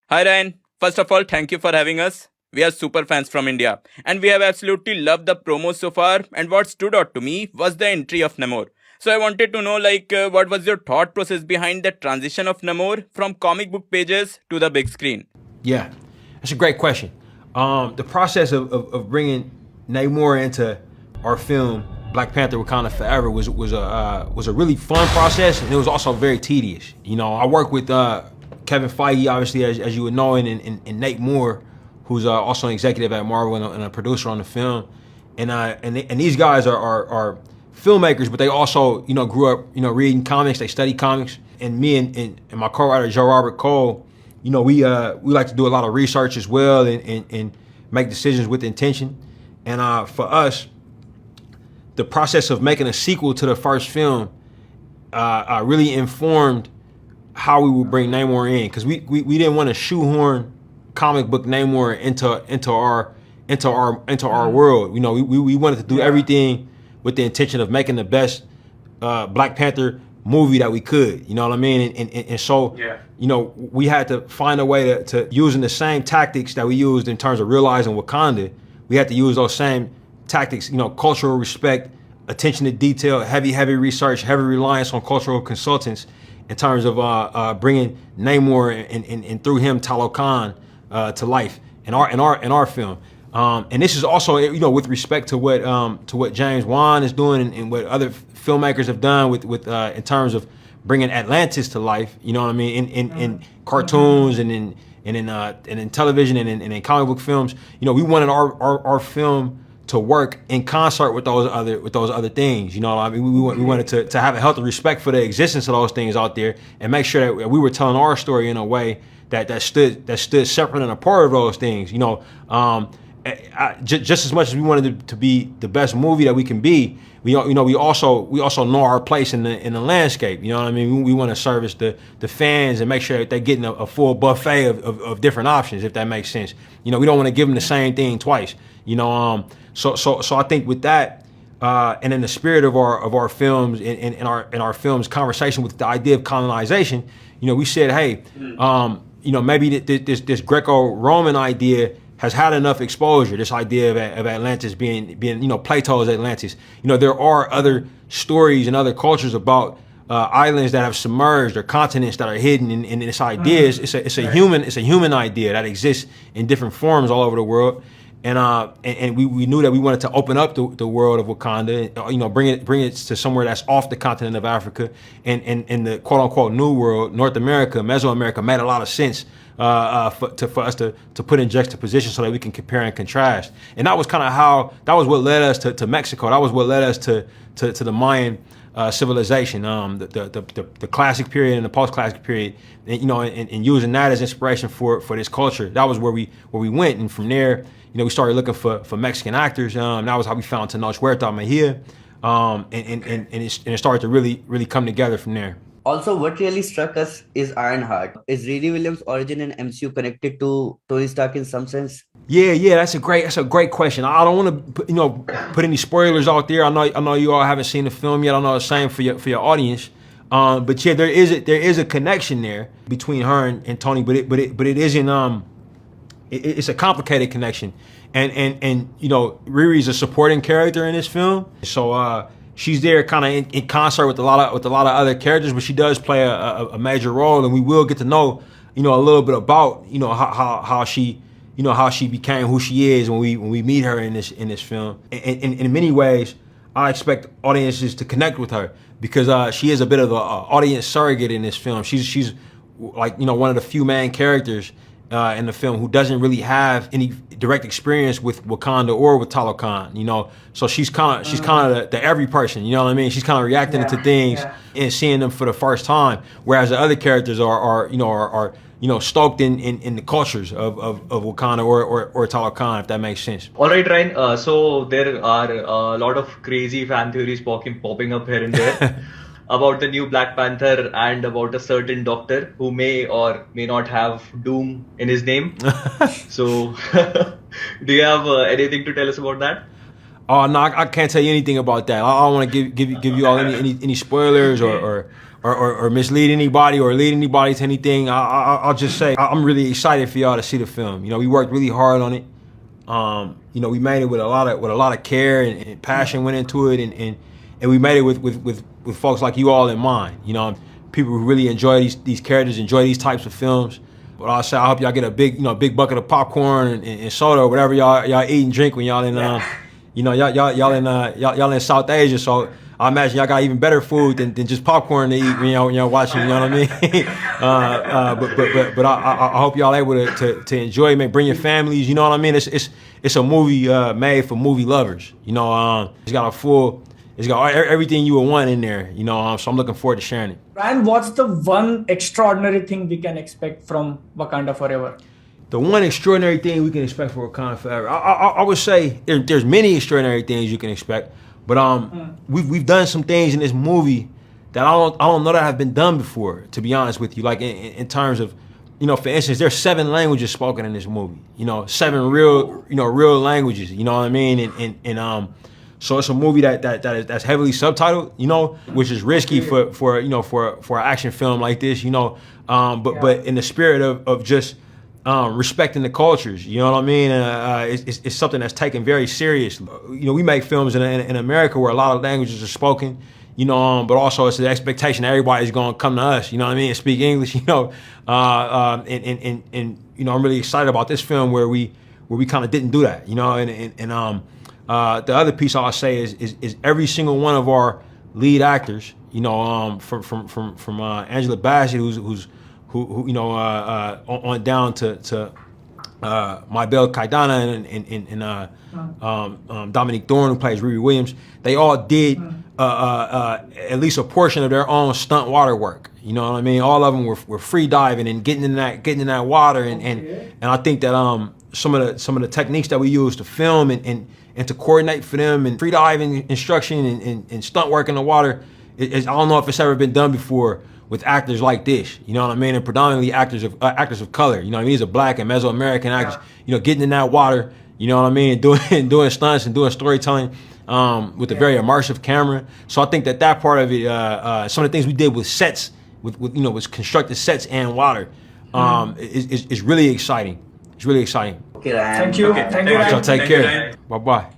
Hi Ryan. First of all, thank you for having us. We are super fans from India and we have absolutely loved the promos so far. And what stood out to me was the entry of Namor. So I wanted to know what was your thought process behind the transition of Namor from comic book pages to the big screen? Yeah, that's a great question. The process of bringing Namor into our film Black Panther: Wakanda Forever was a really fun process, and it was also very tedious. I work with Kevin Feige, obviously, as you would know, and Nate Moore, who's also an executive at Marvel and a producer on the film, and these guys are filmmakers, but they also grew up reading comics. They study comics, and me and my co-writer Joe Robert Cole, we like to do a lot of research as well and make decisions with intention. And for us, the process of making a sequel to the first film really informed how we would bring Namor in, because we didn't want to shoehorn comic book Namor into our world. We wanted to do everything with the intention of making the best Black Panther movie that we could. You know what I mean? And so, we had to find a way to using the same tactics that we used in terms of realizing Wakanda. We had to use those same tactics, cultural respect, attention to detail, heavy research, heavy reliance on cultural consultants in terms of bringing Namor and through him Talokan to life in our film. And this is also, with respect to what James Wan is doing and what other filmmakers have done with in terms of bringing Atlantis to life. You know what I mean? In cartoons and in television and in comic book films. We wanted our film to work in concert with those other things. We wanted to have a healthy respect for the existence of those things out there and make sure that we were telling our story in a way that stood separate and apart of those things. Just as much as we wanted it to be the best movie that we can be, we also know our place in the landscape. You know what I mean? We want to service the fans and make sure that they're getting a full buffet of different options, if that makes sense. We don't want to give them the same thing twice. So I think with that, and in the spirit of our films and our films conversation with the idea of colonization, we said, hey, maybe this Greco-Roman idea has had enough exposure. This idea of Atlantis being Plato's Atlantis. There are other stories and other cultures about islands that have submerged or continents that are hidden. And this idea it's a human idea that exists in different forms all over the world. And we knew that we wanted to open up the world of Wakanda, bring it to somewhere that's off the continent of Africa, and the quote unquote new world, North America, Mesoamerica, made a lot of sense for us to put in juxtaposition so that we can compare and contrast. And that was what led us to Mexico. That was what led us to the Mayan civilization, the classic period and the post-classic period, and using that as inspiration for this culture. That was where we went, and from there, we started looking for Mexican actors. That was how we found Tenoch Huerta Mejia, and it started to really come together from there. Also, what really struck us is Ironheart. Is Riri Williams' origin in MCU connected to Tony Stark in some sense? Yeah, that's a great question. I don't want to put any spoilers out there. I know you all haven't seen the film yet. I know the same for your audience. But yeah, there is a connection there between her and Tony, but it isn't. It's a complicated connection, and Riri's a supporting character in this film, so she's there kind of in concert with a lot of other characters, but she does play a major role, and we will get to know a little bit about how she became who she is when we meet her in this film. And in many ways, I expect audiences to connect with her because she is a bit of an audience surrogate in this film. She's like one of the few main characters in the film who doesn't really have any direct experience with Wakanda or with Talokan, so she's kind of the every person, you know what I mean? She's kind of reacting to things and seeing them for the first time, whereas the other characters are stoked in the cultures of Wakanda or Talokan, if that makes sense. All right, Ryan. So there are a lot of crazy fan theories popping up here and there about the new Black Panther and about a certain doctor who may or may not have Doom in his name. So, do you have anything to tell us about that? Oh no, I can't tell you anything about that. I don't want to give you all any spoilers or or mislead anybody or lead anybody to anything. I'll just say I'm really excited for y'all to see the film. You know, we worked really hard on it. You know, we made it with a lot of care and passion went into it, and we made it with folks like you all in mind. You know, people who really enjoy these characters, enjoy these types of films. But I'll say I hope y'all get a big bucket of popcorn and soda or whatever y'all eat and drink when y'all in y'all in South Asia. So I imagine y'all got even better food than just popcorn to eat when y'all watching. You know what I mean? But I hope y'all able to enjoy it. Man, bring your families. You know what I mean? It's a movie made for movie lovers. You know, it's got everything you would want in there. You know, so I'm looking forward to sharing it. And what's the one extraordinary thing we can expect from Wakanda Forever? The one extraordinary thing we can expect for Wakanda Forever, I would say there's many extraordinary things you can expect, but we've done some things in this movie that I don't know that have been done before. To be honest with you, like in terms of, you know, for instance, there's 7 languages spoken in this movie. You know, 7 real languages. You know what I mean? And so it's a movie that's heavily subtitled, you know, which is risky for an action film like this, you know. But in the spirit of just respecting the cultures, you know what I mean. It's something that's taken very serious. You know, we make films in America where a lot of languages are spoken, you know, but also it's the expectation that everybody's going to come to us, you know what I mean, and speak English, you know. And you know, I'm really excited about this film where we kind of didn't do that, you know, and the other piece I'll say is every single one of our lead actors, you know, from Angela Bassett, who you know, on down to Mybelle Kaidana and Dominique Thorne, who plays Riri Williams. They all did at least a portion of their own stunt water work. You know what I mean? All of them were free diving and getting in that water, and I think that some of the techniques that we use to film and to coordinate for them and free diving instruction and stunt work in the water, I don't know if it's ever been done before with actors like this. You know what I mean? And predominantly actors of color. You know what I mean? These are black and Mesoamerican actors. You know, getting in that water. You know what I mean? And doing stunts and doing storytelling with a very immersive camera. So I think that part of it, some of the things we did with sets, with constructed sets and water, is really exciting. It's really exciting. Okay, Ryan. Thank you. Okay, Thank you, Ryan. So take care. Bye bye.